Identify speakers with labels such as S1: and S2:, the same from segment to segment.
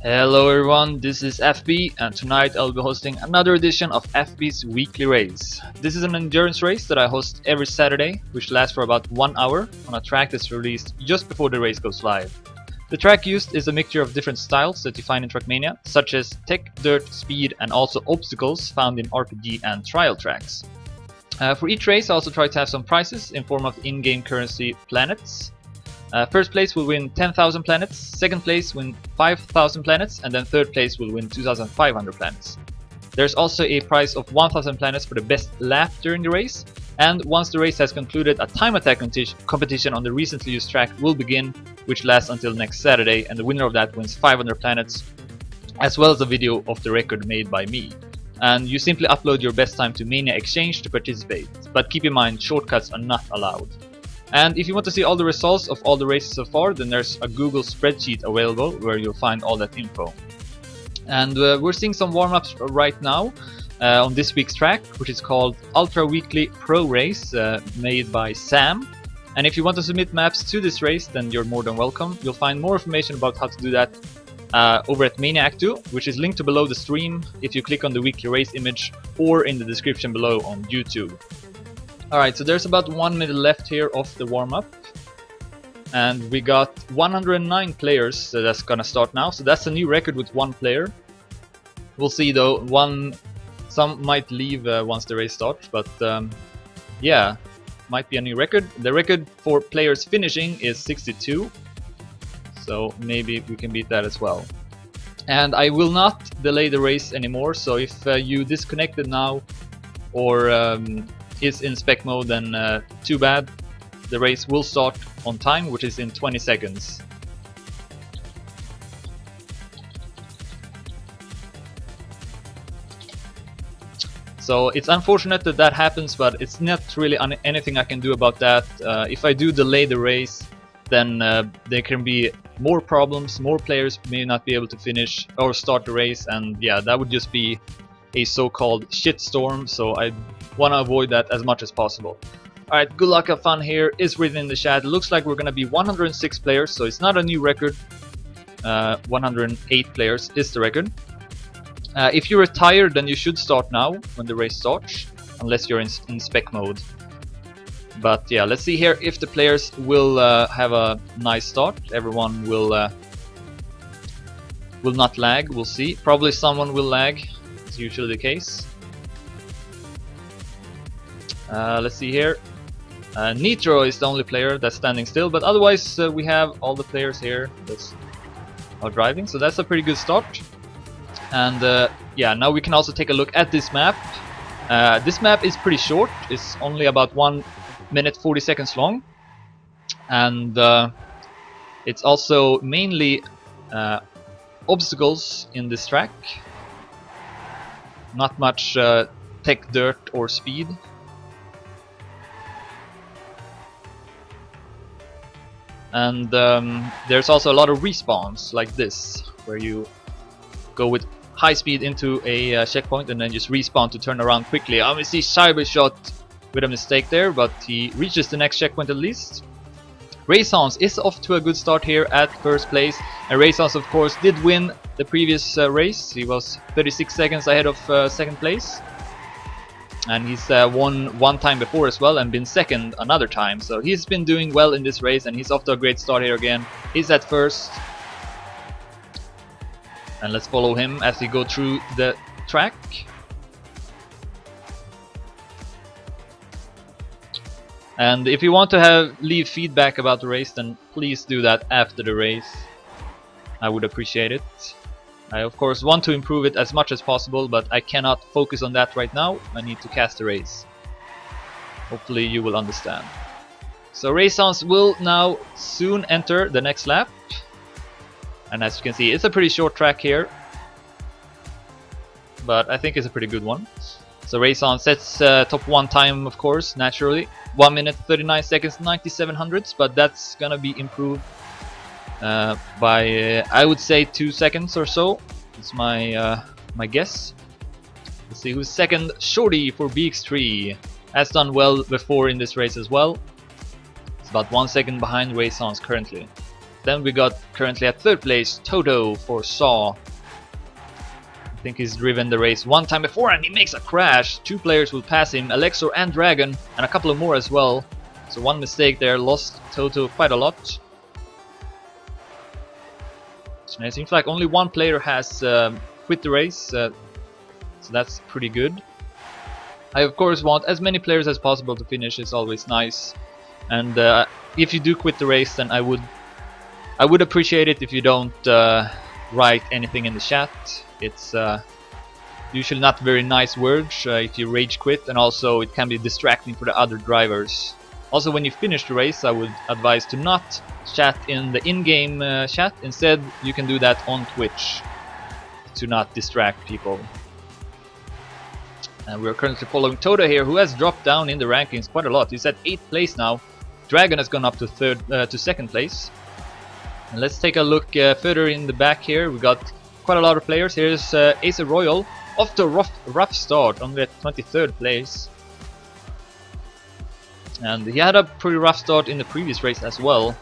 S1: Hello everyone, this is fB and tonight I'll be hosting another edition of fB's weekly race. This is an endurance race that I host every Saturday, which lasts for about 1 hour on a track that's released just before the race goes live. The track used is a mixture of different styles that you find in Trackmania, such as tech, dirt, speed and also obstacles found in RPG and trial tracks. For each race I also try to have some prizes in form of in-game currency planets. First place will win 10,000 planets, second place win 5,000 planets, and then third place will win 2,500 planets. There's also a prize of 1,000 planets for the best lap during the race, and once the race has concluded, a time attack competition on the recently used track will begin, which lasts until next Saturday, and the winner of that wins 500 planets, as well as a video of the record made by me. And you simply upload your best time to Mania Exchange to participate, but keep in mind shortcuts are not allowed. And if you want to see all the results of all the races so far, then there's a Google spreadsheet available where you'll find all that info. And we're seeing some warm-ups right now on this week's track, which is called Ultra Weekly Pro Race, made by Sam. And if you want to submit maps to this race, then you're more than welcome. You'll find more information about how to do that over at Maniac 2, which is linked to below the stream if you click on the weekly race image, or in the description below on YouTube. Alright, so there's about 1 minute left here of the warm-up, and we got 109 players that's gonna start now, so that's a new record with one player. We'll see though, some might leave once the race starts, but yeah, might be a new record. The record for players finishing is 62, so maybe we can beat that as well. And I will not delay the race anymore, so if you disconnected now or is in spec mode, then too bad. The race will start on time, which is in 20 seconds. So it's unfortunate that that happens, but it's not really anything I can do about that. If I do delay the race, then there can be more problems, more players may not be able to finish or start the race, and yeah, that would just be a so-called shitstorm, so I want to avoid that as much as possible. Alright, good luck, have fun here is written in the chat. It looks like we're gonna be 106 players, so it's not a new record. 108 players is the record. If you're retired, then you should start now when the race starts, unless you're in spec mode. But yeah, let's see here if the players will have a nice start. Everyone will not lag, we'll see. Probably someone will lag, it's usually the case. Let's see here. Nitro is the only player that's standing still, but otherwise we have all the players here that are driving, so that's a pretty good start. And yeah, now we can also take a look at this map. This map is pretty short, it's only about 1 minute 40 seconds long, and it's also mainly obstacles in this track, not much tech, dirt or speed. And there's also a lot of respawns like this, where you go with high speed into a checkpoint and then just respawn to turn around quickly. I see Cybershot with a mistake there, but he reaches the next checkpoint at least. Raysons is off to a good start here at first place, and Raysons of course did win the previous race. He was 36 seconds ahead of second place. And he's won one time before as well and been second another time, so he's been doing well in this race and he's off to a great start here again. He's at first, and let's follow him as we go through the track. And if you want to leave feedback about the race, then please do that after the race. I would appreciate it. I of course want to improve it as much as possible, but I cannot focus on that right now. I need to cast the race. Hopefully you will understand. So Raysons will now soon enter the next lap. And as you can see, it's a pretty short track here, but I think it's a pretty good one. So Raysons sets top 1 time, of course, naturally. 1 minute 39 seconds 97 hundredths, but that's gonna be improved by I would say 2 seconds or so. It's my my guess. Let's see who's second. Shorty for BX3 has done well before in this race as well. It's about 1 second behind Raysons currently. Then we got currently at 3rd place Toto for Saw. I think he's driven the race one time before and he makes a crash. 2 players will pass him, Alexor and Dragon, and a couple of more as well. So one mistake there lost Toto quite a lot. So it seems like only one player has quit the race, so that's pretty good. I of course want as many players as possible to finish, it's always nice. And if you do quit the race, then I would appreciate it if you don't write anything in the chat. It's usually not very nice words if you rage quit, and also it can be distracting for the other drivers. Also, when you finish the race, I would advise to not chat in the in-game chat. Instead, you can do that on Twitch to not distract people. And we're currently following Toto here, who has dropped down in the rankings quite a lot. He's at 8th place now. Dragon has gone up to 2nd place. And let's take a look further in the back here. We got quite a lot of players. Here's Ace Royal, off to a rough start, only at 23rd place. And he had a pretty rough start in the previous race as well.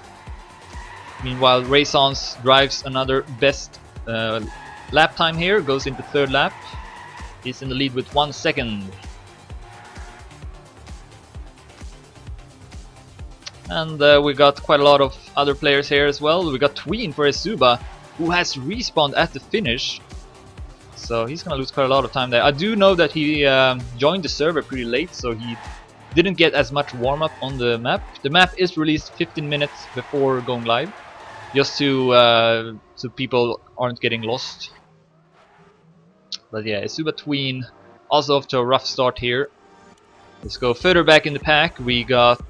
S1: Meanwhile, Raysons drives another best lap time here, goes into 3rd lap. He's in the lead with 1 second. And we got quite a lot of other players here as well. We got Tween for Esuba, who has respawned at the finish. So he's gonna lose quite a lot of time there. I do know that he joined the server pretty late, so he didn't get as much warm-up on the map. The map is released 15 minutes before going live, just to so people aren't getting lost. But yeah, Esuba Tween also off to a rough start here. Let's go further back in the pack. We got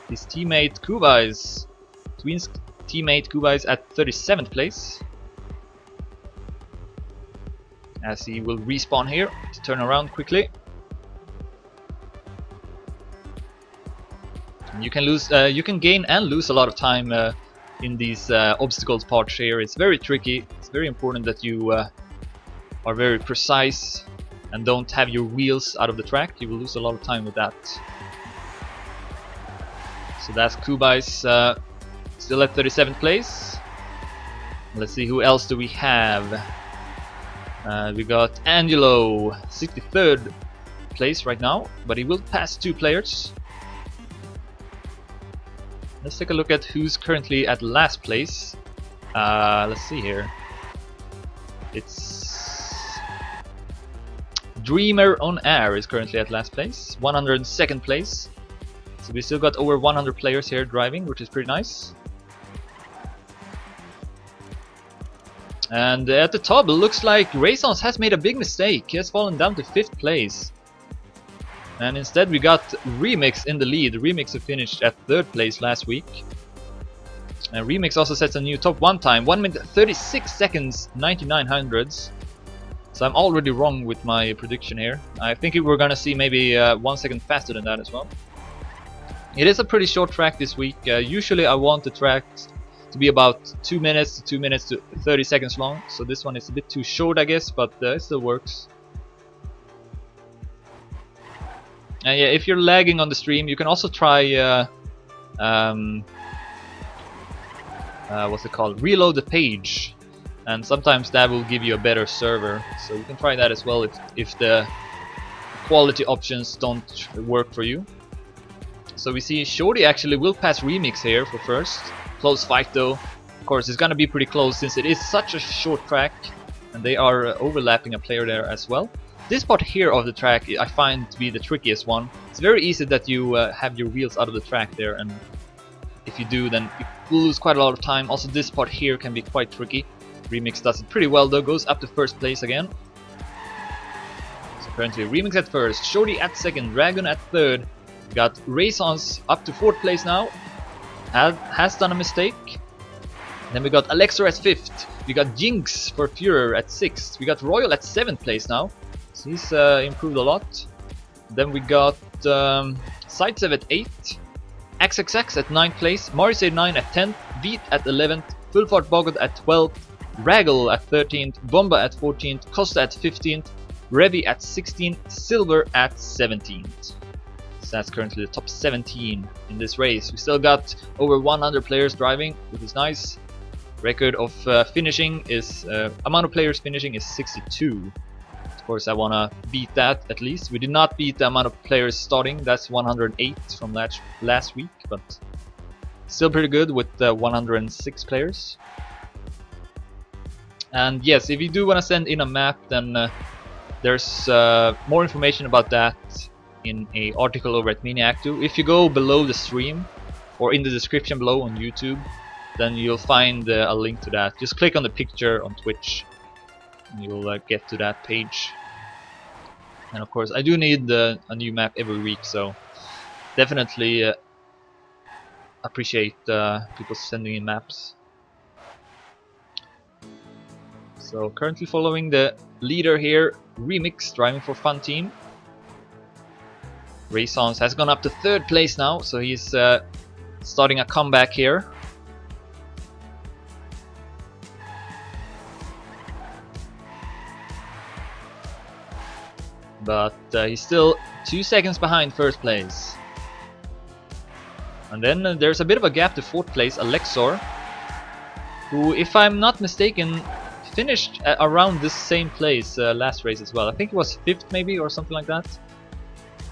S1: his teammate Kubais. Tween's teammate Kubais at 37th place. As he will respawn here to turn around quickly. And you can lose, you can gain and lose a lot of time in these obstacles parts here. It's very tricky. It's very important that you are very precise and don't have your wheels out of the track. You will lose a lot of time with that. So that's Kubais still at 37th place. Let's see, who else do we have? We got Angelo, 63rd place right now, but he will pass 2 players. Let's take a look at who's currently at last place. Let's see here. It's Dreamer on Air is currently at last place, 102nd place. So we still got over 100 players here driving, which is pretty nice. And at the top, it looks like Raysons has made a big mistake. He has fallen down to 5th place. And instead we got Remix in the lead. Remix who finished at 3rd place last week. And Remix also sets a new top 1 time, 1 minute 36 seconds 99 hundredths. So I'm already wrong with my prediction here. I think we're gonna see maybe 1 second faster than that as well. It is a pretty short track this week. Usually I want the track to be about 2 minutes to 30 seconds long. So this one is a bit too short, I guess, but it still works. And yeah, if you're lagging on the stream, you can also try what's it called? Reload the page, and sometimes that will give you a better server. So you can try that as well if the quality options don't work for you. So we see Shorty actually will pass Remix here for first. Close fight though. Of course, it's gonna be pretty close since it is such a short track, and they are overlapping a player there as well. This part here of the track I find to be the trickiest one. It's very easy that you have your wheels out of the track there, and if you do, then you will lose quite a lot of time. Also, this part here can be quite tricky. Remix does it pretty well though, goes up to 1st place again. So currently Remix at 1st, Shorty at 2nd, Dragon at 3rd. We got Raysons up to 4th place now. Has done a mistake. Then we got Alexor at 5th. We got Jinx for Führer at 6th. We got Royal at 7th place now. So he's improved a lot. Then we got Sidesev at 8th. XXX at 9th place. Marisade9 at 10th. Beat at 11th. Fullfart Bogot at 12th. Raggle at 13th. Bomba at 14th. Costa at 15th. Revi at 16th. Silver at 17th. So that's currently the top 17 in this race. We still got over 100 players driving, which is nice. Record of finishing is amount of players finishing is 62. Of course, I wanna beat that at least. We did not beat the amount of players starting. That's 108 from last week, but still pretty good with 106 players. And yes, if you do want to send in a map, then there's more information about that in a article over at Miniactu. If you go below the stream or in the description below on YouTube, then you'll find a link to that. Just click on the picture on Twitch and you'll get to that page. And of course, I do need a new map every week, so definitely appreciate people sending in maps. So currently following the leader here, Remix, driving for Fun Team. Raysons has gone up to 3rd place now, so he's starting a comeback here. But he's still 2 seconds behind 1st place. And then there's a bit of a gap to 4th place, Alexor, who, if I'm not mistaken, finished around this same place last race as well. I think it was 5th maybe or something like that.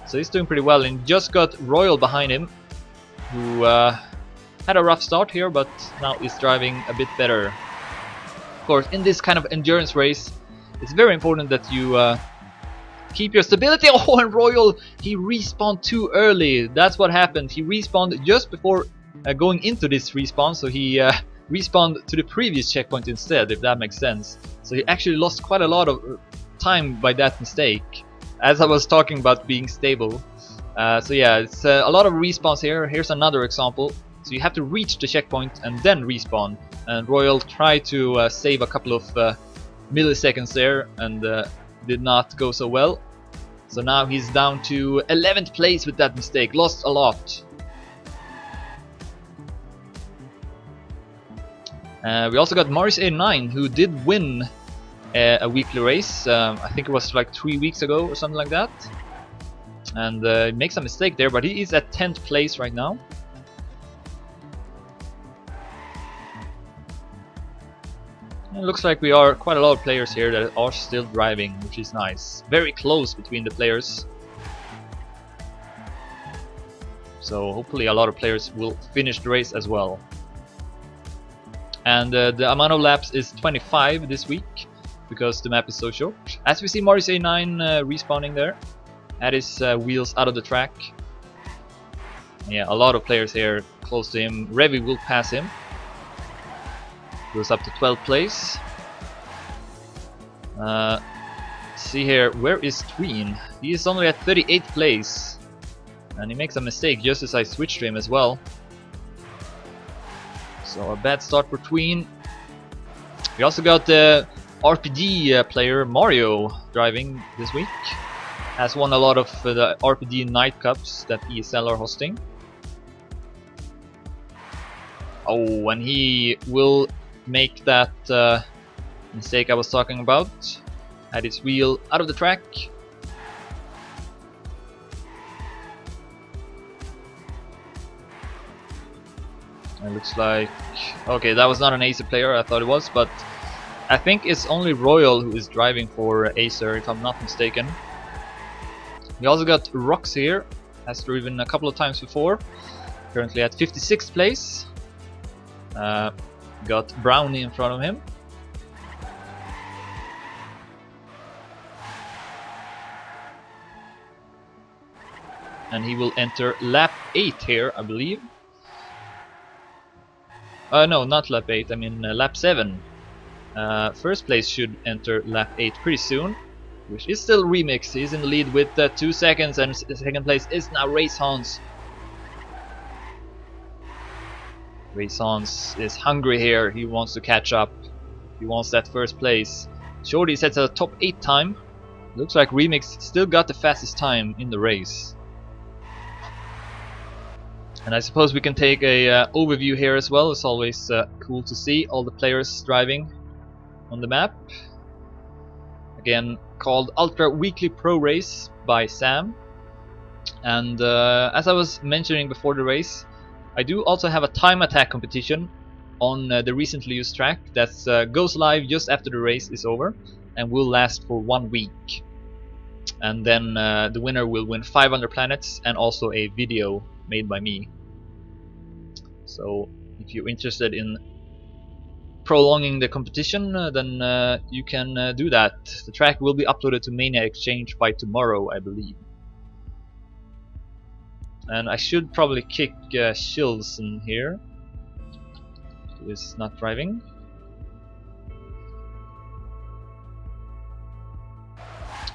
S1: So he's doing pretty well, and just got Royal behind him, who had a rough start here, but now is driving a bit better. Of course, in this kind of endurance race, it's very important that you keep your stability. Oh, and Royal, he respawned too early. That's what happened. He respawned just before going into this respawn, so he respawned to the previous checkpoint instead, if that makes sense. So he actually lost quite a lot of time by that mistake, as I was talking about being stable. So yeah, it's a lot of respawns here. Here's another example. So you have to reach the checkpoint and then respawn. And Royal tried to save a couple of milliseconds there, and did not go so well. So now he's down to 11th place with that mistake. Lost a lot. We also got Morris89, who did win a weekly race. I think it was like 3 weeks ago or something like that. And he makes a mistake there, but he is at 10th place right now. It looks like we are quite a lot of players here that are still driving, which is nice. Very close between the players. So hopefully a lot of players will finish the race as well. And the amount of laps is 25 this week, because the map is so short. As we see Morris A9 respawning there, at his wheels out of the track. Yeah, a lot of players here close to him. Revi will pass him. Goes up to 12th place. See here, where is Tween? He is only at 38th place. And he makes a mistake just as I switch to him as well. So a bad start for Tween. We also got the RPD player Mario driving this week. Has won a lot of the RPD night cups that ESL are hosting. Oh, and he will make that mistake I was talking about. Had his wheel out of the track. It looks like... okay, that was not an Acer player, I thought it was, but I think it's only Royal who is driving for Acer, if I'm not mistaken. We also got Rox here, has driven a couple of times before. Currently at 56th place. Got Brownie in front of him. And he will enter lap 8 here, I believe. No, not lap 8, I mean lap 7. First place should enter lap 8 pretty soon, which is still Remix. He's in the lead with 2 seconds, and second place is now Raysons. Raysons is hungry here. He wants to catch up. He wants that first place. Shorty sets a top 8 time. Looks like Remix still got the fastest time in the race. And I suppose we can take a overview here as well. It's always cool to see all the players driving on the map. Again, called Ultra Weekly Pro Race by Sam. And as I was mentioning before the race, I do also have a time attack competition on the recently used track that goes live just after the race is over and will last for 1 week. And then the winner will win 500 planets and also a video made by me. So if you're interested in prolonging the competition, then you can do that. The track will be uploaded to Mania Exchange by tomorrow, I believe. And I should probably kick Shilson here, who is not driving.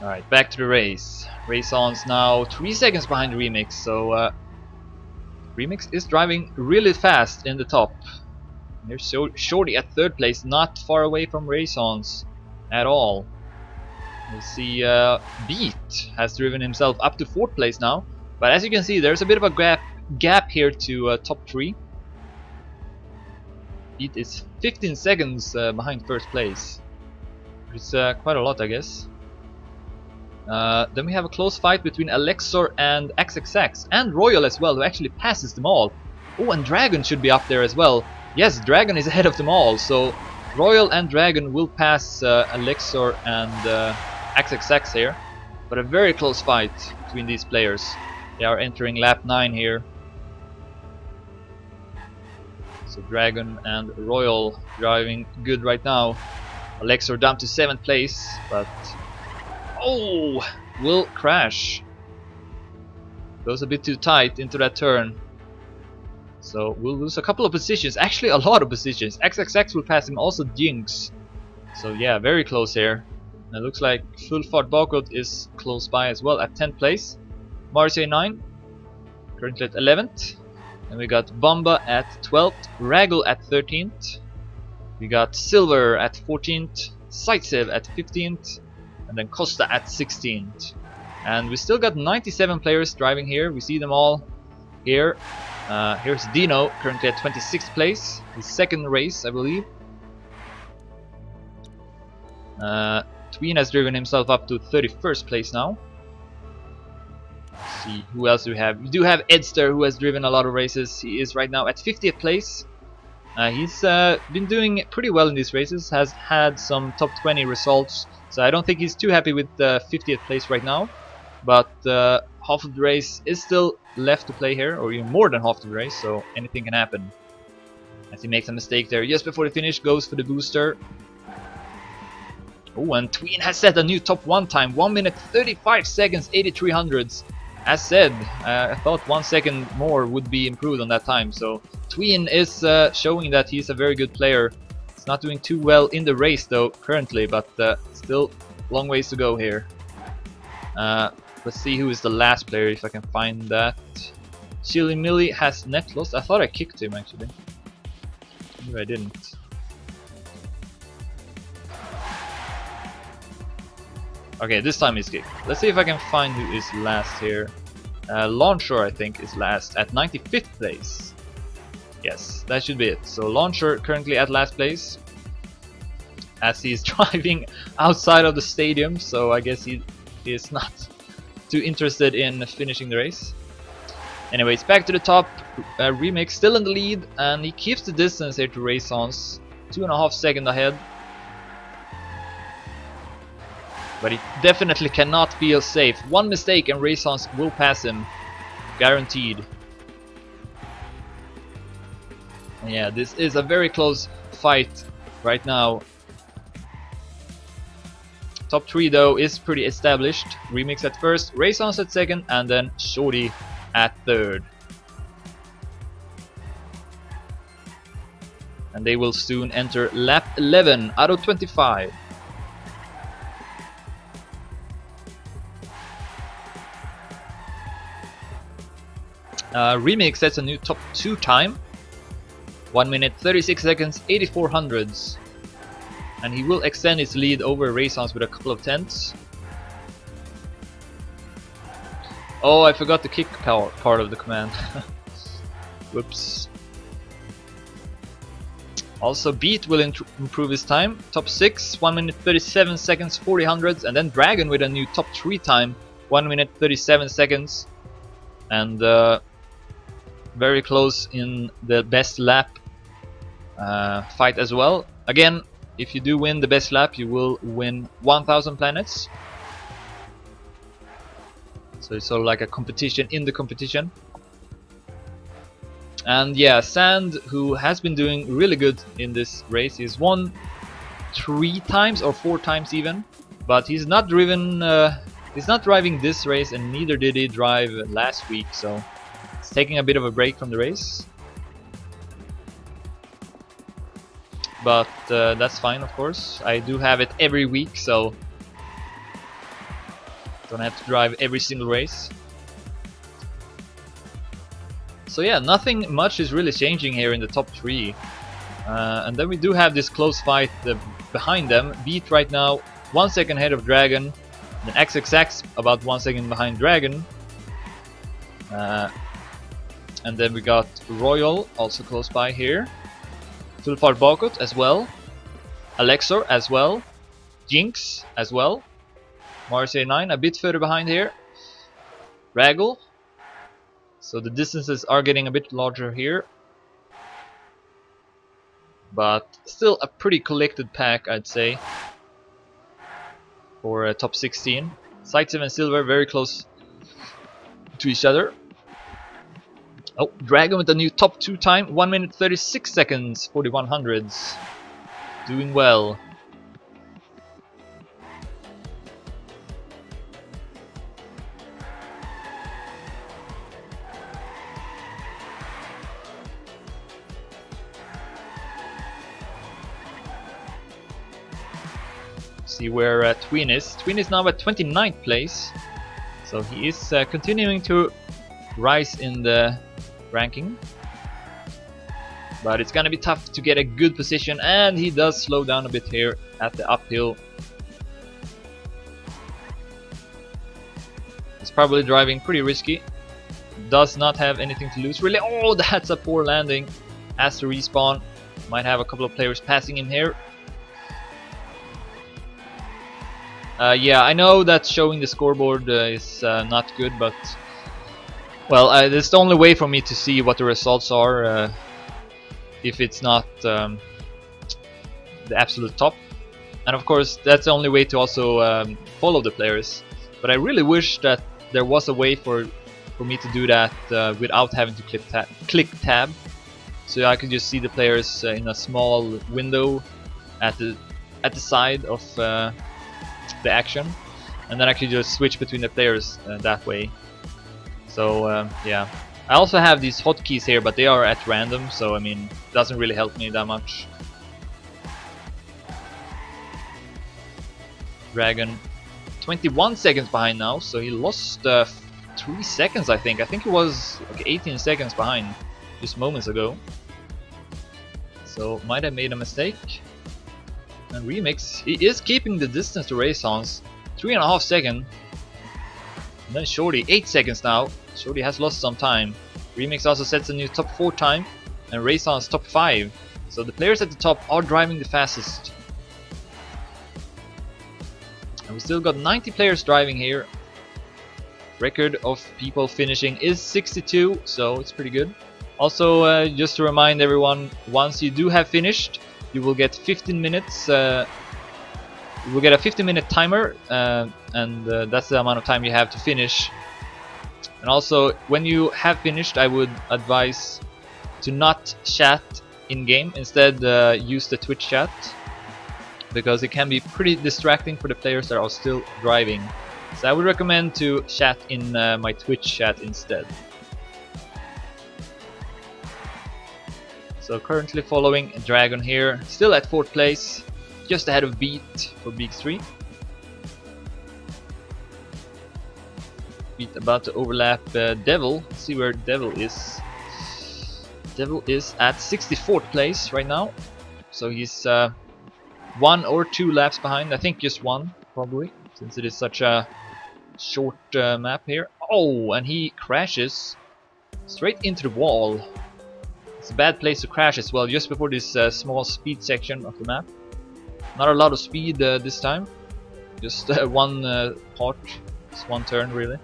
S1: Alright, back to the race. Race on's now 3 seconds behind Remix, so Remix is driving really fast in the top. Here's Shorty at 3rd place, not far away from Race On's at all. We see Beat has driven himself up to 4th place now, but as you can see, there's a bit of a gap here to top 3. Beat is 15 seconds behind 1st place. It's quite a lot, I guess. Then we have a close fight between Alexor and XXX, and Royal as well, who actually passes them all. Oh, and Dragon should be up there as well. Yes, Dragon is ahead of them all, so Royal and Dragon will pass Alexor and XXX here. But a very close fight between these players. They are entering lap 9 here. So Dragon and Royal driving good right now. Alexor down to 7th place, but oh, will crash. Goes a bit too tight into that turn. So we'll lose a couple of positions, actually a lot of positions. XXX will pass him, also Jinx. So yeah, very close here. And it looks like Full Fart Balkot is close by as well at 10th place. Marseille 9, currently at 11th. And we got Bomba at 12th, Raggle at 13th. We got Silver at 14th, Zaitsev at 15th, and then Costa at 16th. And we still got 97 players driving here. We see them all here. Here's Dino, currently at 26th place, his 2nd race, I believe. Tween has driven himself up to 31st place now. Let's see, who else do we have? We do have Edster, who has driven a lot of races. He is right now at 50th place. He's been doing pretty well in these races, has had some top 20 results, so I don't think he's too happy with 50th place right now. But half of the race is still left to play here, or even more than half of the race, so anything can happen. As he makes a mistake there just before the finish, goes for the booster. Oh, and Tween has set a new top 1 time, 1 minute 35 seconds 83 hundredths. As said, I thought 1 second more would be improved on that time, so Tween is showing that he's a very good player. He's not doing too well in the race though currently, but still long ways to go here. Let's see who is the last player, if I can find that. Chili Millie has net lost. I thought I kicked him actually. Maybe I didn't. Okay, this time he's kicked. Let's see if I can find who is last here. Launcher, I think, is last at 95th place. Yes, that should be it. So Launcher currently at last place, as he's driving outside of the stadium, so I guess he is not too interested in finishing the race. Anyways, back to the top. Remix still in the lead, and he keeps the distance here to Race On's, 2.5 seconds ahead. But he definitely cannot feel safe. One mistake and Race On's will pass him, guaranteed. And yeah, this is a very close fight right now. Top 3 though is pretty established. Remix at first, Race On's at 2nd, and then Shorty at 3rd. And they will soon enter lap 11 out of 25. Remix sets a new top 2 time, 1 minute 36 seconds 84 hundredths. And he will extend his lead over Race On's with a couple of tenths. Oh, I forgot the kick part of the command. Whoops. Also, Beat will improve his time. Top 6, 1 minute 37 seconds 40 hundredths. And then Dragon with a new top 3 time, 1 minute 37 seconds. and very close in the best lap fight as well. Again, if you do win the best lap, you will win 1000 planets. So it's sort of like a competition in the competition. And yeah, Sand, who has been doing really good in this race, he's won 3 times or 4 times even, but he's not driven. He's not driving this race, and neither did he drive last week. So he's taking a bit of a break from the race. But that's fine, of course. I do have it every week, so don't have to drive every single race. So yeah, nothing much is really changing here in the top 3. And then we do have this close fight behind them. Beat right now 1 second ahead of Dragon. Then XXX about 1 second behind Dragon. And then we got Royal also close by here. Tulfar Bakut as well. Alexor as well. Jinx as well. Marseille 9 a bit further behind here. Raggle. So the distances are getting a bit larger here. But still a pretty collected pack, I'd say, for top 16. Zaitsev and Silver very close to each other. Oh, Dragon with a new top 2 time, 1 minute 36 seconds, 4100s. Doing well. See where Twin is. Twin is now at 29th place, so he is continuing to rise in the ranking, but it's gonna be tough to get a good position, and he does slow down a bit here at the uphill. He's probably driving pretty risky, does not have anything to lose really. Oh, that's a poor landing. Has to respawn. Might have a couple of players passing him here. Yeah, I know that showing the scoreboard is not good, but well, it's the only way for me to see what the results are if it's not the absolute top. And of course, that's the only way to also follow the players. But I really wish that there was a way for me to do that without having to click tab, so I could just see the players in a small window at the side of the action, and then I could just switch between the players that way. So yeah, I also have these hotkeys here, but they are at random, so I mean, it doesn't really help me that much. Dragon 21 seconds behind now, so he lost 3 seconds, I think. I think he was like 18 seconds behind just moments ago, so might have made a mistake. And Remix, he is keeping the distance to Raysons, 3.5 seconds. And then Shorty, 8 seconds now. Shorty has lost some time. Remix also sets a new top 4 time, and Raysons top 5. So the players at the top are driving the fastest. And we still got 90 players driving here. Record of people finishing is 62, so it's pretty good. Also, just to remind everyone, once you do have finished, you will get 15 minutes. You will get a 15-minute timer, and that's the amount of time you have to finish. And also, when you have finished, I would advise to not chat in game. Instead, use the Twitch chat, because it can be pretty distracting for the players that are still driving. So I would recommend to chat in my Twitch chat instead. So currently following Dragon here, still at 4th place, just ahead of Beat for Big 3. Beat about to overlap Devil. Let's see where Devil is. Devil is at 64th place right now, so he's 1 or 2 laps behind. I think just 1 probably, since it is such a short map here. Oh, and he crashes straight into the wall. It's a bad place to crash as well, just before this small speed section of the map. Not a lot of speed this time, just one part, just one turn really.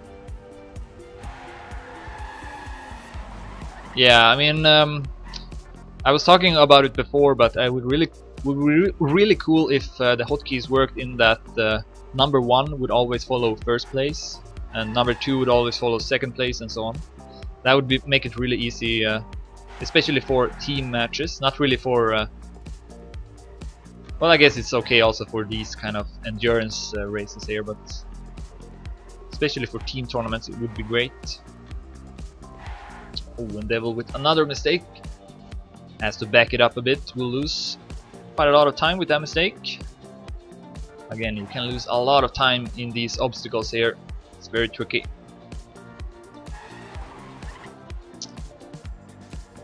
S1: Yeah, I mean, I was talking about it before, but I would really cool if the hotkeys worked in that number 1 would always follow first place, and number 2 would always follow second place, and so on. That would make it really easy, especially for team matches. Not really for. Well, I guess it's okay also for these kind of endurance races here, but especially for team tournaments, it would be great. Oh, and Devil with another mistake. Has to back it up a bit. We'll lose quite a lot of time with that mistake. Again, you can lose a lot of time in these obstacles here. It's very tricky.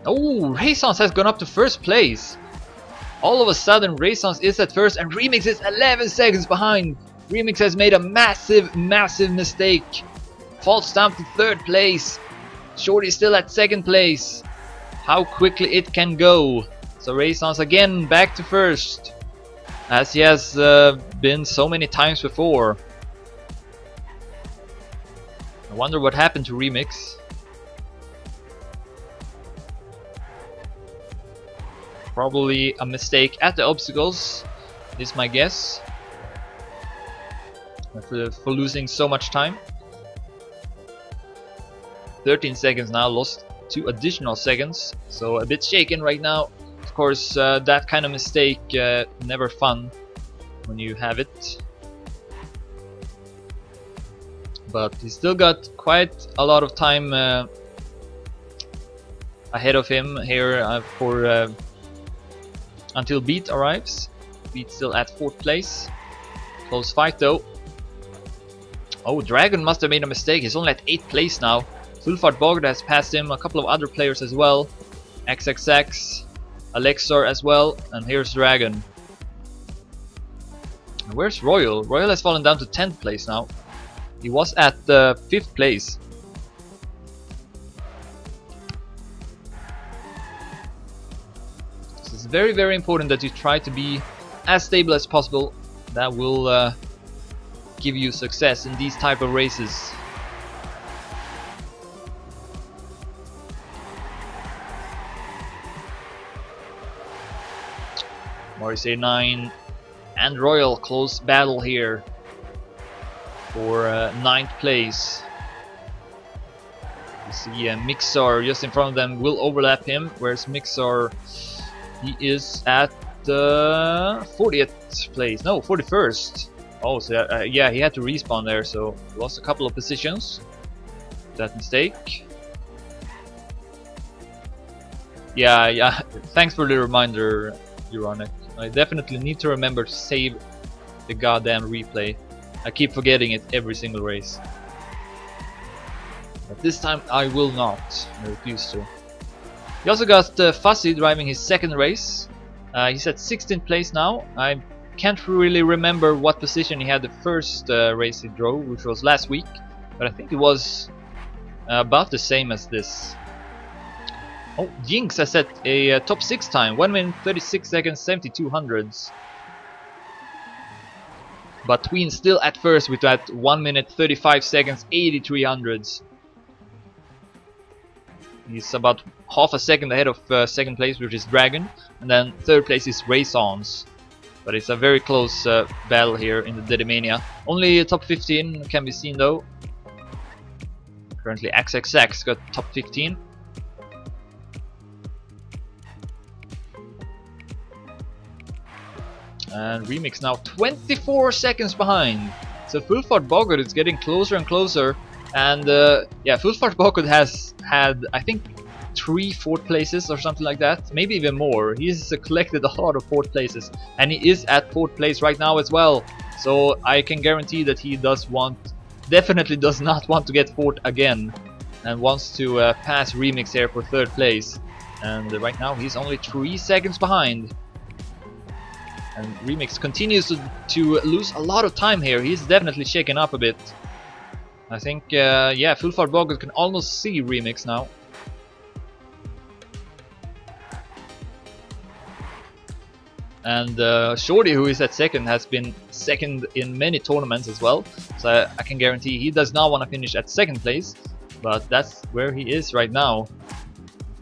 S1: Oh, Raisons has gone up to first place. All of a sudden, Raisons is at first and Remix is 11 seconds behind. Remix has made a massive mistake. Falls down to third place. Shorty is still at second place. How quickly it can go. So Raisons again back to first, as he has been so many times before. I wonder what happened to Remix. Probably a mistake at the obstacles, is my guess. For losing so much time. 13 seconds now, lost 2 additional seconds, so a bit shaken right now. Of course, that kind of mistake, never fun when you have it. But he's still got quite a lot of time ahead of him here for until Beat arrives. Beat still at 4th place. Close fight though. Oh, Dragon must have made a mistake. He's only at 8th place now. Fulfart Bogart has passed him, a couple of other players as well. XXX, Alexor as well, and here's Dragon. And where's Royal? Royal has fallen down to 10th place now. He was at 5th place. So it's very important that you try to be as stable as possible. That will give you success in these type of races. Morris A9 and Royal, close battle here for 9th place. You see Mixar just in front of them will overlap him, whereas Mixar, he is at 40th place, no, 41st. Oh, so yeah, he had to respawn there, so lost a couple of positions. That mistake. Yeah, thanks for the reminder, Euronic. I definitely need to remember to save the goddamn replay. I keep forgetting it every single race. But this time I will not. I refuse to. He also got Fuzzy driving his 2nd race. He's at 16th place now. I can't really remember what position he had the first race he drove, which was last week. But I think it was about the same as this. Oh, Jinx has set a top 6 time, 1 minute 36 seconds 72 hundredths. But Tween still at first with that 1 minute 35 seconds 83 hundredths. He's about half a second ahead of 2nd place, which is Dragon, and then 3rd place is Raisons. But it's a very close battle here in the Dedimania. Only top 15 can be seen though. Currently XXX got top 15. And Remix now 24 seconds behind. So Fulfart Bogart is getting closer and closer. And yeah, Fulfart Bogart has had, I think, 3 4th places or something like that. Maybe even more. He's collected a lot of 4th places. And he is at 4th place right now as well. So I can guarantee that he definitely does not want to get 4th again. And wants to pass Remix here for 3rd place. And right now he's only 3 seconds behind. And Remix continues to lose a lot of time here. He's definitely shaken up a bit. I think, yeah, Fulfart Bogart can almost see Remix now. And Shorty, who is at 2nd, has been 2nd in many tournaments as well. So I can guarantee he does not want to finish at 2nd place. But that's where he is right now.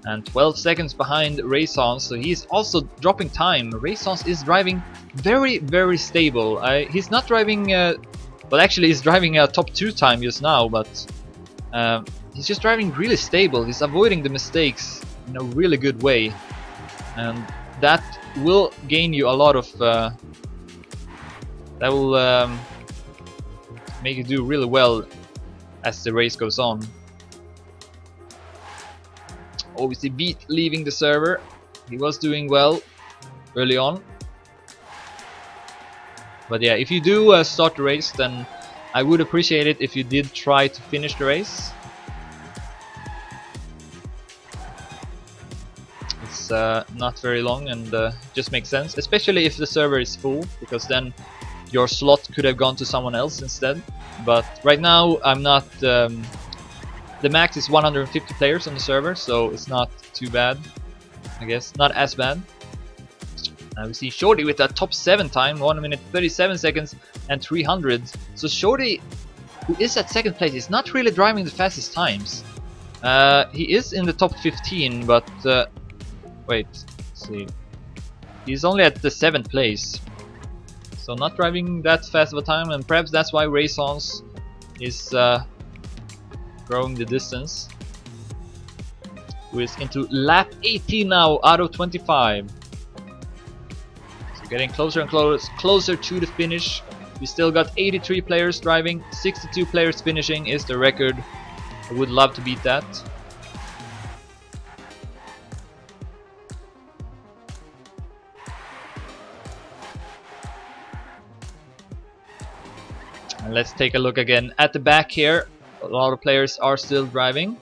S1: and 12 seconds behind Raysons, so he's also dropping time. Raysons is driving very stable. He's not driving well, actually he's driving a top 2 time just now, but he's just driving really stable. He's avoiding the mistakes in a really good way, and that will gain you a lot of that will make you do really well as the race goes on. Obviously Beat leaving the server. He was doing well early on, but yeah, if you do start the race, then I would appreciate it if you did try to finish the race. It's not very long, and just makes sense, especially if the server is full, because then your slot could have gone to someone else instead. But right now I'm not the max is 150 players on the server, so it's not too bad, I guess. Not as bad. We see Shorty with a top 7 time, 1 minute 37 seconds and 300. So Shorty, who is at 2nd place, is not really driving the fastest times. He is in the top 15, but wait, let's see. He's only at the 7th place, so not driving that fast of a time, and perhaps that's why Raysons is growing the distance. Who is into lap 18 now out of 25. So getting closer and closer to the finish. We still got 83 players driving, 62 players finishing is the record. I would love to beat that. And let's take a look again at the back here. A lot of players are still driving.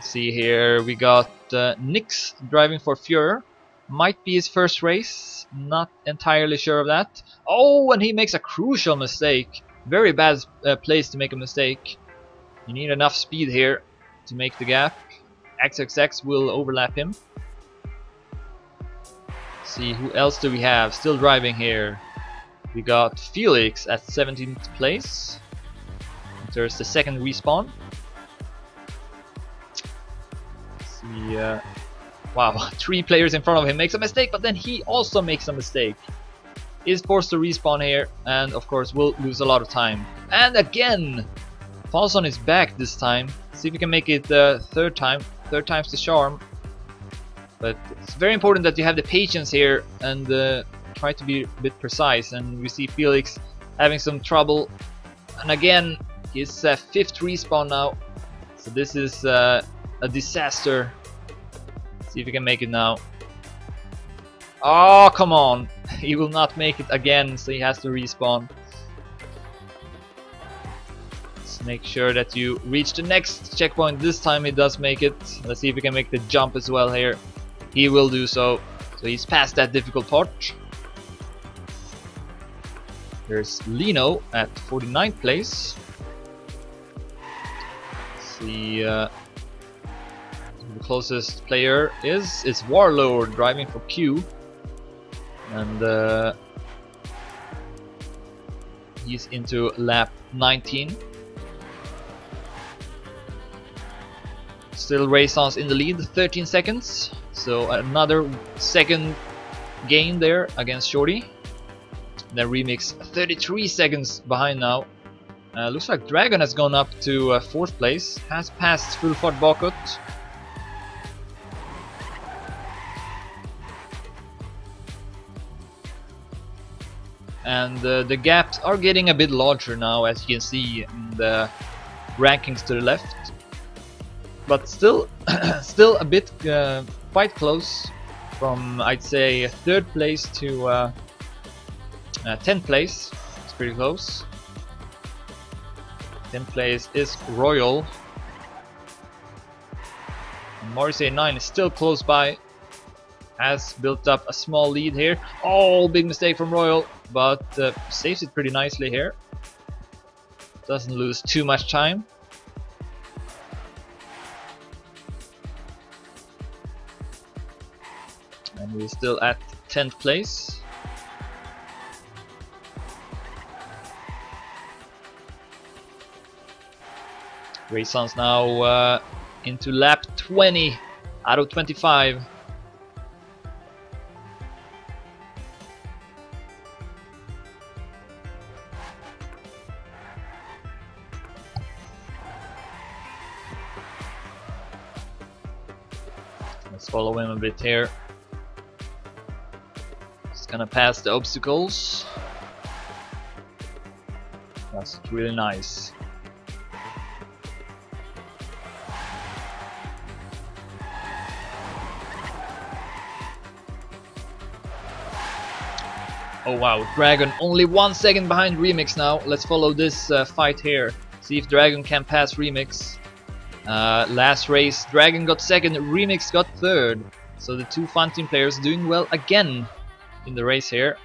S1: See here, we got Nix driving for Fuhrer. Might be his first race, not entirely sure of that. Oh, and he makes a crucial mistake. Very bad place to make a mistake. You need enough speed here to make the gap. XXX will overlap him. See, who else do we have still driving here? We got Felix at 17th place. There's the 2nd respawn. See, wow, 3 players in front of him makes a mistake, but then he also makes a mistake. Is forced to respawn here, and of course will lose a lot of time. And again, Falson is back this time. See if we can make it the 3rd time. 3rd time's the charm. But it's very important that you have the patience here and try to be a bit precise. And we see Felix having some trouble. And again, his 5th respawn now. So this is a disaster. See if we can make it now. Oh, come on. He will not make it again, so he has to respawn. Let's make sure that you reach the next checkpoint. This time he does make it. Let's see if we can make the jump as well here. He will do so. So he's past that difficult part. There's Lino at 49th place. Let's see, the closest player is Warlord driving for Q, and he's into lap 19. Still Raysons in the lead, 13 seconds. So another 2nd gain there against Shorty. Then Remix 33 seconds behind now. Looks like Dragon has gone up to 4th place, has passed Full Fart Bakut. And the gaps are getting a bit larger now, as you can see in the rankings to the left. But still, still a bit quite close from, I'd say, 3rd place to 10th place. It's pretty close. 10th place is Royal. Morrissey 9 is still close by. Has built up a small lead here. Oh, big mistake from Royal, but saves it pretty nicely here. Doesn't lose too much time. And we're still at 10th place. Raysons now into lap 20 out of 25. Let's follow him a bit here. Just gonna pass the obstacles. That's really nice. Oh wow, Dragon only 1 second behind Remix now. Let's follow this fight here. See if Dragon can pass Remix. Last race, Dragon got second, Remix got third. So the two Fun Team players doing well again in the race here.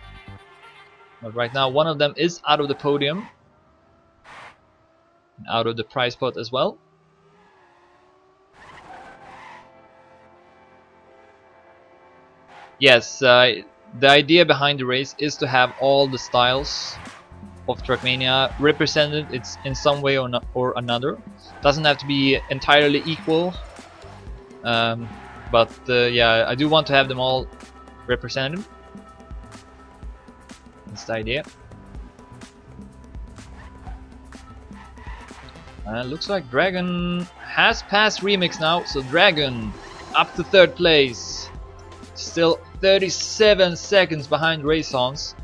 S1: But right now one of them is out of the podium. And out of the prize pot as well. Yes, the idea behind the race is to have all the styles of Trackmania represented. It's in some way or another. Doesn't have to be entirely equal, but yeah, I do want to have them all represented. That's the idea. Looks like Dragon has passed Remix now, so Dragon up to third place. Still 37 seconds behind Raysons,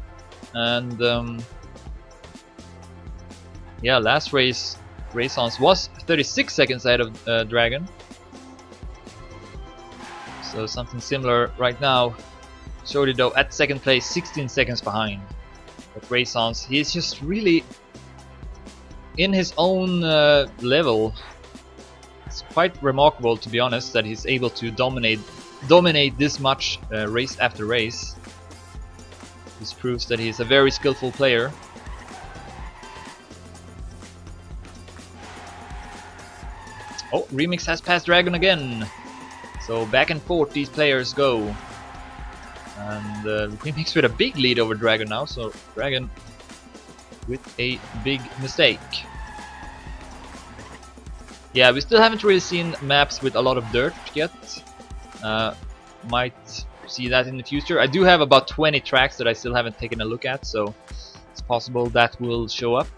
S1: and yeah, last race Raysons was 36 seconds ahead of Dragon, so something similar right now. Shorty though at second place, 16 seconds behind. But Raysons, he is just really in his own level. It's quite remarkable, to be honest, that he's able to dominate this much race after race. This proves that he's a very skillful player. Oh, Remix has passed Dragon again. So back and forth these players go. And Remix with a big lead over Dragon now, so Dragon with a big mistake. Yeah, we still haven't really seen maps with a lot of dirt yet. Might see that in the future. I do have about 20 tracks that I still haven't taken a look at, so it's possible that will show up.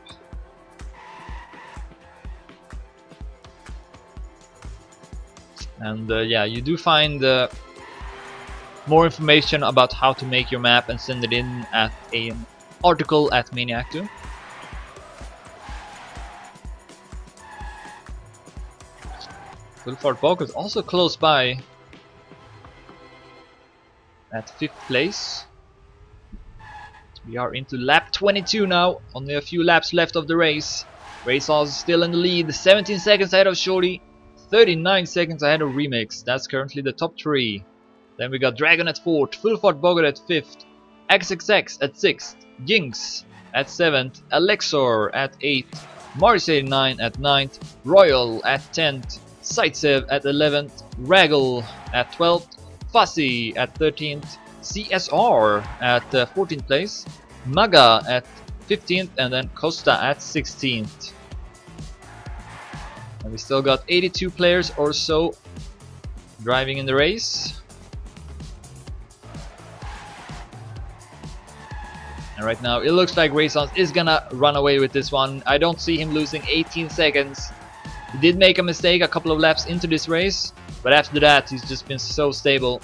S1: And yeah, you do find more information about how to make your map and send it in at an article at Maniac 2. Fulford Bog is also close by at 5th place. We are into lap 22 now, only a few laps left of the race. Raysons is still in the lead, 17 seconds ahead of Shorty, 39 seconds ahead of Remix. That's currently the top 3. Then we got Dragon at 4th, Fulford Bogart at 5th, XXX at 6th, Jinx at 7th, Alexor at 8th, Mars89 at 9th, Royal at 10th, Sightsev at 11th, Raggle at 12th, Fussy at 13th, CSR at 14th place, Maga at 15th, and then Costa at 16th. And we still got 82 players or so driving in the race. And right now it looks like Raysons is gonna run away with this one. I don't see him losing 18 seconds. He did make a mistake a couple of laps into this race, but after that he's just been so stable.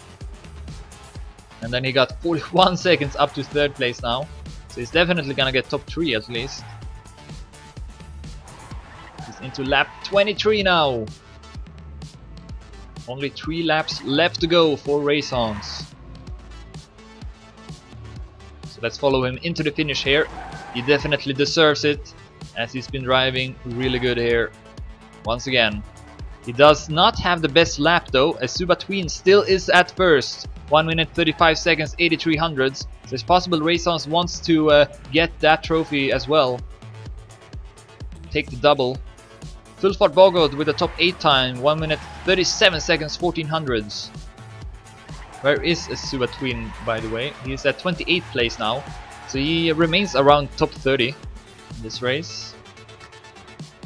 S1: And then he got 41 seconds up to 3rd place now, so he's definitely gonna get top 3 at least. He's into lap 23 now. Only 3 laps left to go for Raysons. So let's follow him into the finish here. He definitely deserves it, as he's been driving really good here. Once again, he does not have the best lap though, as Subatween still is at first. 1 minute 35 seconds, 83 hundredths. So it's possible Raysons wants to get that trophy as well. Take the double. Fulford Bogart with a top 8 time, 1 minute 37 seconds, 14 hundredths. Where is Subatween, by the way? He's at 28th place now, so he remains around top 30 in this race.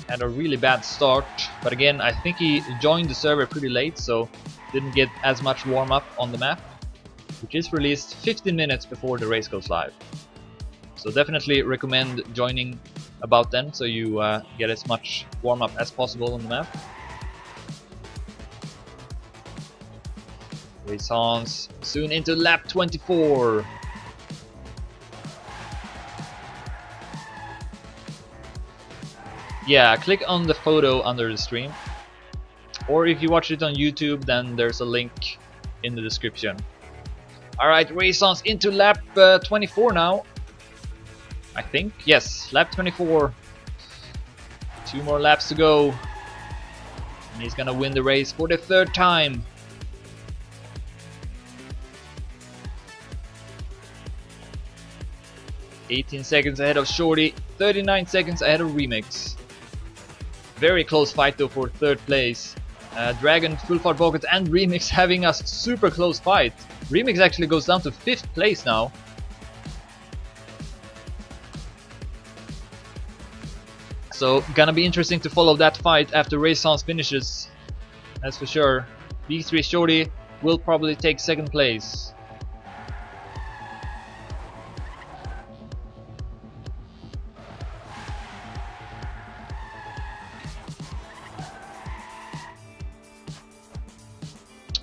S1: Had a really bad start, but again I think he joined the server pretty late, so didn't get as much warm-up on the map, which is released 15 minutes before the race goes live. So definitely recommend joining about then, so you get as much warm-up as possible on the map. Race on soon into lap 24. Yeah, click on the photo under the stream. Or if you watch it on YouTube, then there's a link in the description. Alright, race on into lap 24 now. I think. Yes, lap 24. 2 more laps to go. And he's gonna win the race for the 3rd time. "18 seconds ahead of Shorty, 39 seconds ahead of Remix." Very close fight though for 3rd place. Dragon, Full Fart Pocket and Remix having a super close fight. Remix actually goes down to 5th place now. So gonna be interesting to follow that fight after Race Sans finishes. That's for sure. B3 Shorty will probably take 2nd place.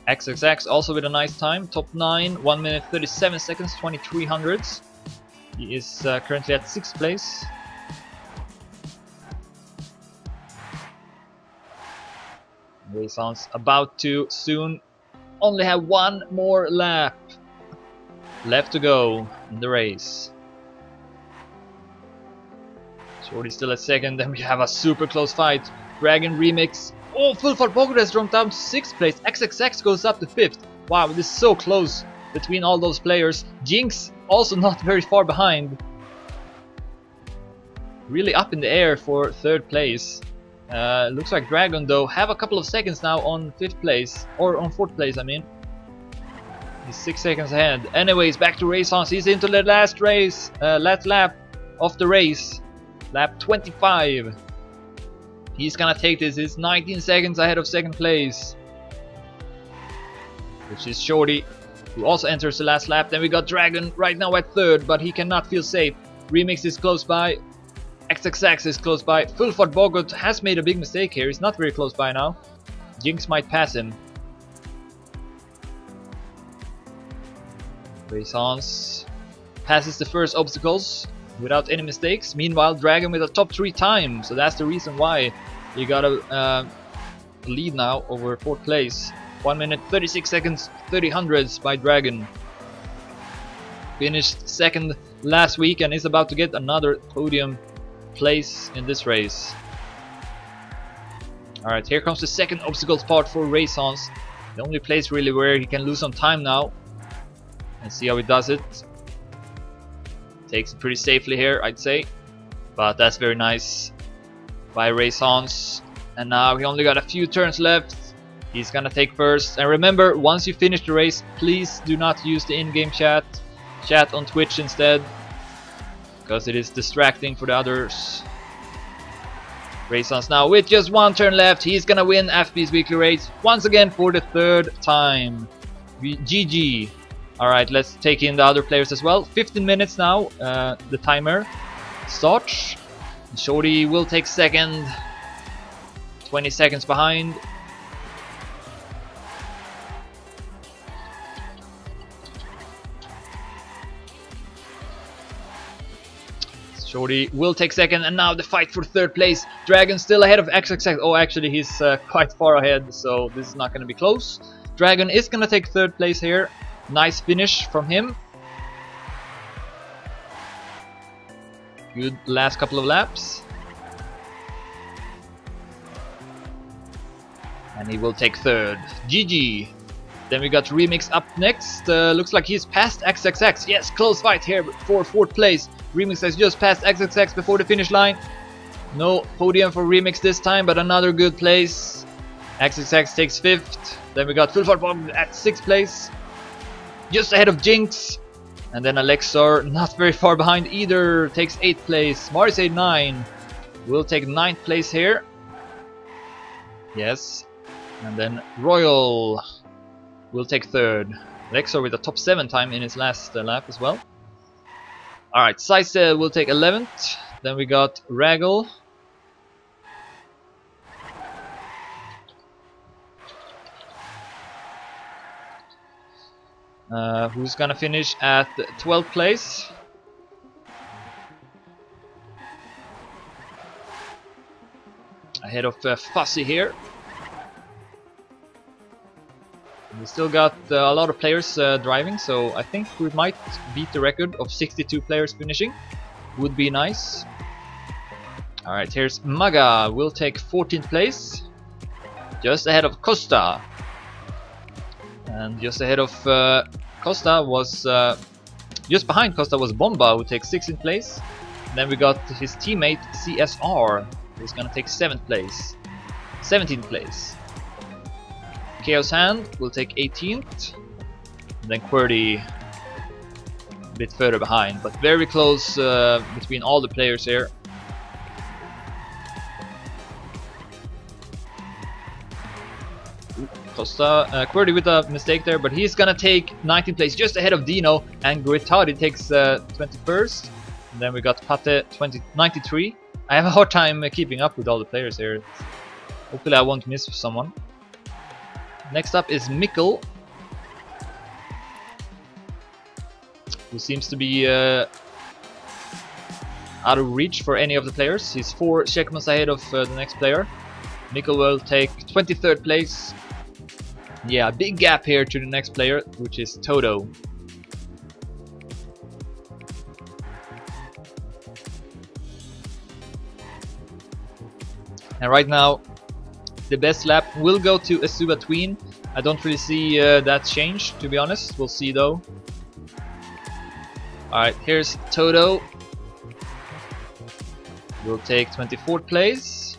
S1: XXX also with a nice time, top 9, 1 minute 37 seconds, 23 hundredths. He is currently at 6th place. Rayson's about to soon only have 1 more lap left to go in the race. Shorty still at 2nd, then we have a super close fight. Dragon, Remix. Oh, Full Fart Pocket has dropped down to 6th place. XXX goes up to 5th. Wow, this is so close between all those players. Jinx also not very far behind. Really up in the air for 3rd place. Looks like Dragon though have a couple of seconds now on 5th place. Or on 4th place, I mean. He's 6 seconds ahead. Anyways, back to Race On. He's into the last race. Last lap of the race. Lap 25. He's gonna take this. He's 19 seconds ahead of 2nd place, which is Shorty, who also enters the last lap. Then we got Dragon right now at 3rd, but he cannot feel safe. Remix is close by. XXX is close by. Full Fart Bogot has made a big mistake here. He's not very close by now. Jinx might pass him. Raysons passes the first obstacles without any mistakes. Meanwhile, Dragon with a top 3 time, so that's the reason why he got a lead now over 4th place. 1 minute 36 seconds, 30 hundredths by Dragon. Finished 2nd last week and is about to get another podium place in this race. Alright, here comes the 2nd obstacles part for Raysons. The only place really where he can lose some time now. Let's see how he does it. Takes it pretty safely here, I'd say, but that's very nice by Raysons. And now he only got a few turns left. He's gonna take 1st. And remember, once you finish the race, please do not use the in-game chat. Chat on Twitch instead, because it is distracting for the others. Raysons now with just 1 turn left. He's gonna win fB's weekly race once again for the 3rd time. GG. Alright, let's take in the other players as well. 15 minutes now, the timer starts. Shorty will take 2nd, 20 seconds behind. Shorty will take 2nd, and now the fight for 3rd place. Dragon still ahead of XXX. Oh, actually he's quite far ahead, so this is not going to be close. Dragon is going to take 3rd place here. Nice finish from him. Good last couple of laps. And he will take 3rd. GG. Then we got Remix up next. Looks like he's past XXX. Yes, close fight here for 4th place. Remix has just passed XXX before the finish line. No podium for Remix this time, but another good place. XXX takes 5th. Then we got Full Fart Bomb at 6th place. Just ahead of Jinx. And then Alexor, not very far behind either, takes 8th place. Marsade 9 will take 9th place here. Yes. And then Royal will take 3rd. Lexor with a top 7 time in his last lap as well. Alright, Size will take 11th. Then we got Raggle. Who's gonna finish at 12th place. Ahead of Fussy here. We still got a lot of players driving, so I think we might beat the record of 62 players finishing. Would be nice. Alright, here's Maga, will take 14th place. Just ahead of Costa. And just ahead of Costa was... just behind Costa was Bomba, who takes 16th place. And then we got his teammate CSR, who's gonna take 7th place. 17th place. Chaos Hand will take 18th. And then QWERTY a bit further behind, but very close between all the players here. Costa, QWERTY with a mistake there, but he's gonna take 19th place, just ahead of Dino, and Guitari takes 21st. And then we got Pate 93. I have a hard time keeping up with all the players here. Hopefully I won't miss someone. Next up is Mikkel, who seems to be out of reach for any of the players. He's 4 checkpoints ahead of the next player. Mikkel will take 23rd place. Yeah, big gap here to the next player, which is Toto. And right now, the best lap will go to Asuba Tween. I don't really see that change, to be honest. We'll see though. Alright, here's Toto. Will take 24th place.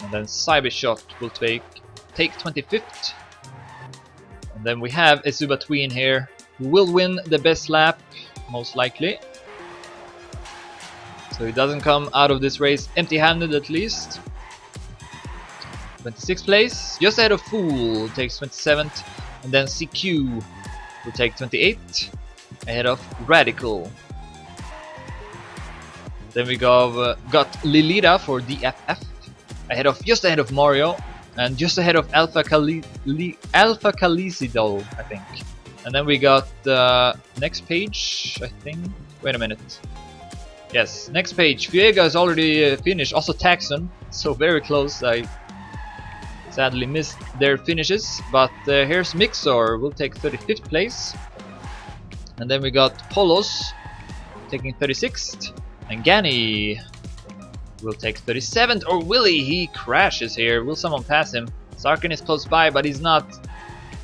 S1: And then Cybershot will take 25th. And then we have Asuba Tween here, who will win the best lap, most likely. So he doesn't come out of this race empty-handed at least. 26th place, just ahead of Fool, takes 27th. And then CQ will take 28th, ahead of Radical. Then we got Lilita for DFF, just ahead of Mario, and just ahead of Alpha Calicido, I think. And then we got next page, I think. Wait a minute. Yes, next page. Viega is already finished. Also Taxon, so very close. I sadly missed their finishes. But here's Mixor, will take 35th place. And then we got Polos taking 36th. And Gani will take 37th. Or will he? He crashes here. Will someone pass him? Sarkin is close by, but he's not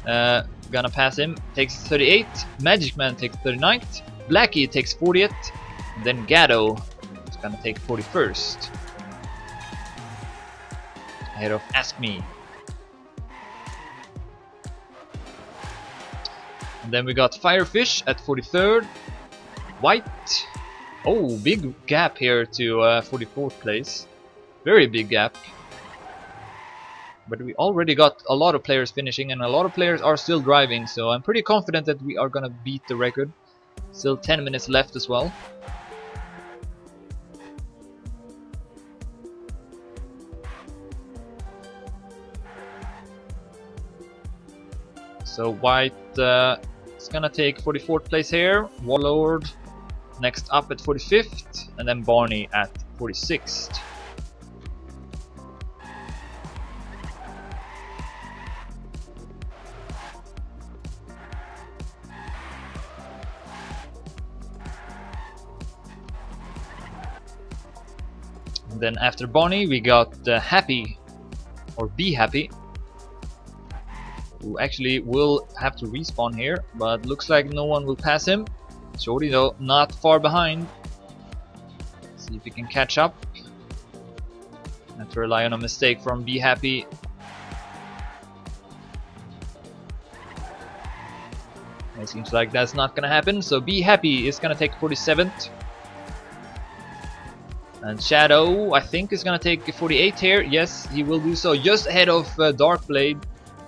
S1: gonna pass him. Takes 38th. Magic Man takes 39th. Blackie takes 40th. And then Gatto is gonna take 41st. Ahead of Ask Me. And then we got Firefish at 43rd. White. Oh, big gap here to 44th place. Very big gap. But we already got a lot of players finishing, and a lot of players are still driving, so I'm pretty confident that we are gonna beat the record. Still 10 minutes left as well. So White is gonna take 44th place here. Warlord next up at 45th, and then Barney at 46th. And then after Barney we got Happy, or Be Happy, who actually will have to respawn here, but looks like no one will pass him. Shorty though, not far behind. See if he can catch up. Have to rely on a mistake from Be Happy. It seems like that's not gonna happen, so Be Happy is gonna take 47th. And Shadow, I think, is gonna take 48th here. Yes, he will do so, just ahead of Darkblade.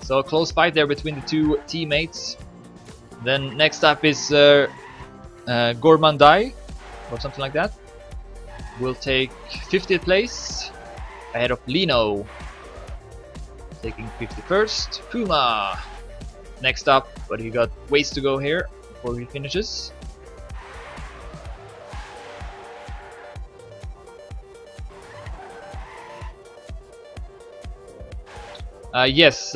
S1: So a close fight there between the two teammates. Then next up is Gormandai, or something like that. Will take 50th place ahead of Lino, taking 51st. Puma next up, but he got ways to go here before he finishes. Yes,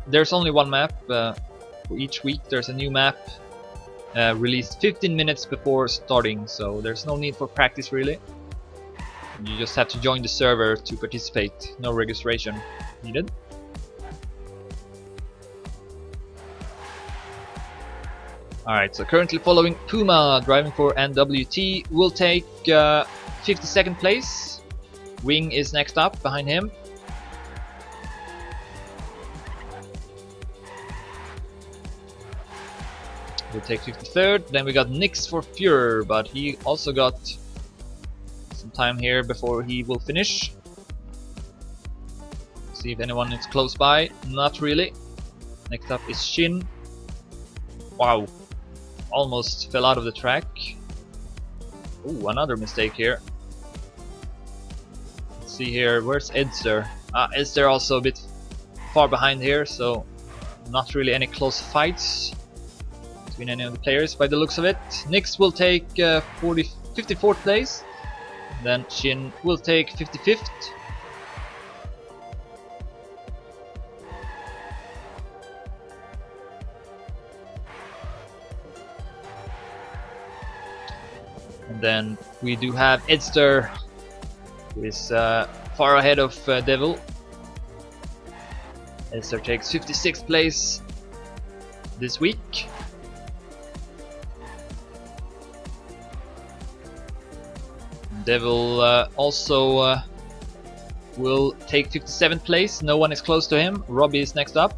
S1: there's only one map. For each week there's a new map released 15 minutes before starting, so there's no need for practice really. You just have to join the server to participate. No registration needed. Alright, so currently following Puma, driving for NWT, will take 52nd place. Wing is next up behind him. Will take 53rd. Then we got Nix for Fuhrer, but he also got some time here before he will finish. See if anyone is close by. Not really. Next up is Shin. Wow, almost fell out of the track. Ooh, another mistake here. Let's see here, where's Edster? Edster also a bit far behind here, so not really any close fights between any of the players by the looks of it. Nix will take 54th place. Then Shin will take 55th. And then we do have Edster, who is far ahead of Devil. Edster takes 56th place this week. Devil also will take 57th place. No one is close to him. Robbie is next up.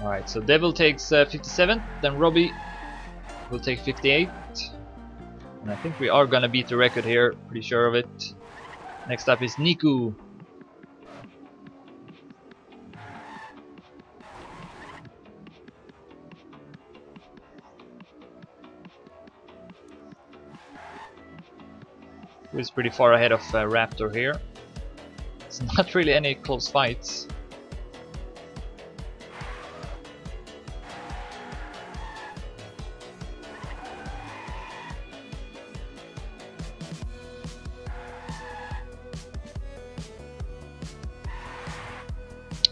S1: Alright, so Devil takes 57th, then Robbie will take 58th. And I think we are gonna beat the record here, pretty sure of it. Next up is Niku. Who is pretty far ahead of Raptor here. It's not really any close fights.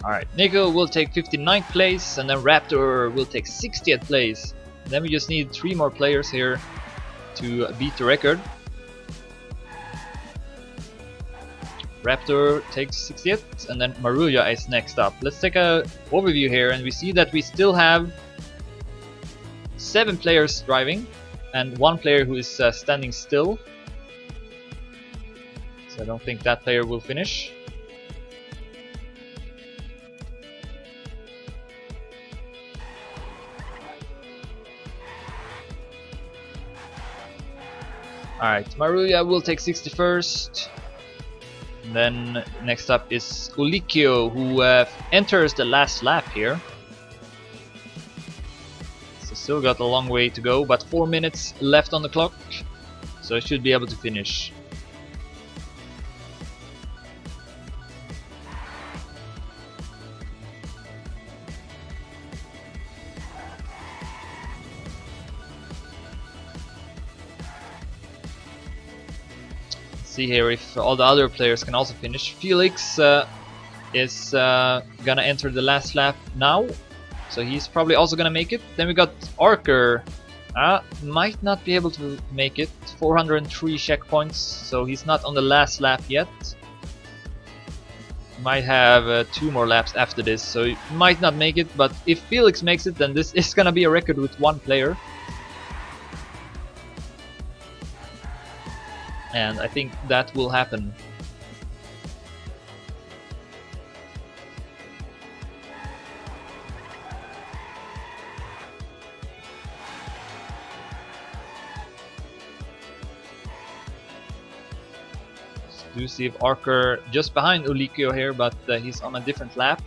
S1: Alright, Nico will take 59th place, and then Raptor will take 60th place. And then we just need 3 more players here to beat the record. Raptor takes 60th, and then Maruya is next up. Let's take a overview here, and we see that we still have 7 players driving, and 1 player who is standing still. So I don't think that player will finish. Alright, Maruya will take 61st. And then next up is Ulikio, who enters the last lap here. So still got a long way to go, but 4 minutes left on the clock. So I should be able to finish. See here if all the other players can also finish. Felix is gonna enter the last lap now, so he's probably also gonna make it. Then we got Arker, might not be able to make it. 403 checkpoints, so he's not on the last lap yet. Might have 2 more laps after this, so he might not make it. But if Felix makes it, then this is gonna be a record with 1 player. And I think that will happen. Do see if Archer just behind Ulikio here, but he's on a different lap.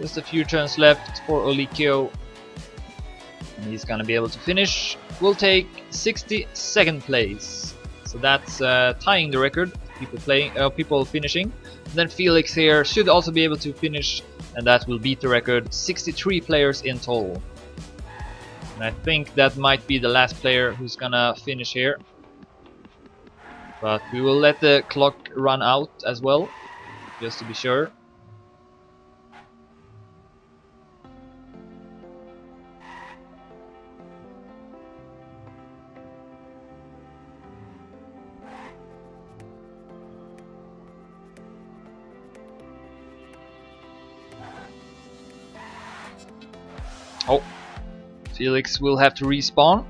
S1: Just a few turns left for Ulikio, and he's gonna be able to finish. We'll take 62nd place, so that's tying the record. People finishing. And then Felix here should also be able to finish, and that will beat the record. 63 players in total, and I think that might be the last player who's gonna finish here. But we will let the clock run out as well, just to be sure. Oh, Felix will have to respawn.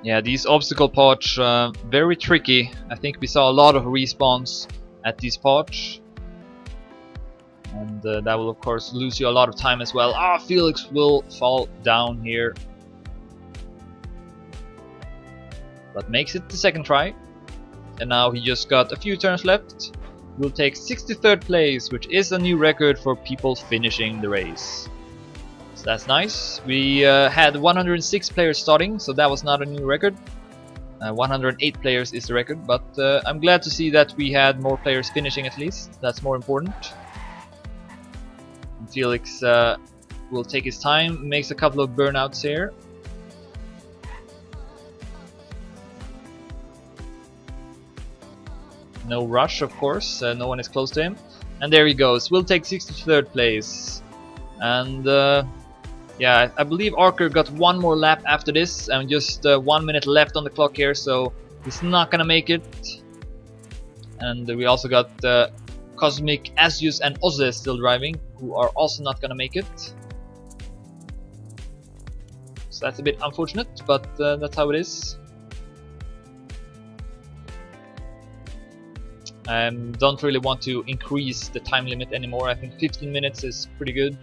S1: Yeah, these obstacle pods very tricky. I think we saw a lot of respawns at these pods, and that will of course lose you a lot of time as well. Ah, Felix will fall down here, but makes it the second try. And now he just got a few turns left. We'll take 63rd place, which is a new record for people finishing the race. That's nice. We had 106 players starting, so that was not a new record. 108 players is the record, but I'm glad to see that we had more players finishing at least. That's more important. And Felix will take his time, makes a couple of burnouts here. No rush, of course, no one is close to him. And there he goes. We'll take 63rd place. And yeah, I believe Archer got one more lap after this, and just 1 minute left on the clock here, so he's not gonna make it. And we also got Cosmic, Asius and Ozze still driving, who are also not gonna make it. So that's a bit unfortunate, but that's how it is. I don't really want to increase the time limit anymore. I think 15 minutes is pretty good.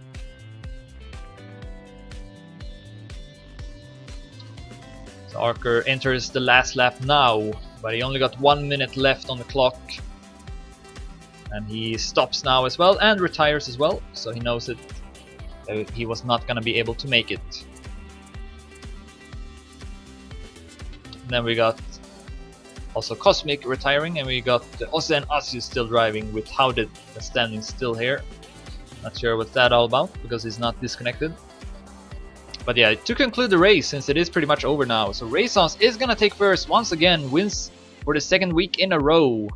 S1: Archer enters the last lap now, but he only got 1 minute left on the clock, and he stops now as well and retires as well, so he knows that he was not gonna be able to make it. And then we got also Cosmic retiring, and we got Ozze and Asius still driving with Howded standing still here. Not sure what's that all about, because he's not disconnected. But yeah, to conclude the race, since it is pretty much over now, so Raisons is gonna take first once again, wins for the second week in a row.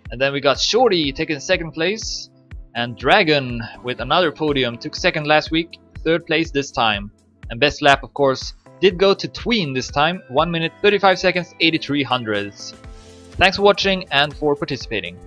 S1: And then we got Shorty taking second place, and Dragon with another podium took second last week, third place this time. And best lap, of course, did go to Tween this time, 1 minute 35 seconds 83 hundredths. Thanks for watching and for participating.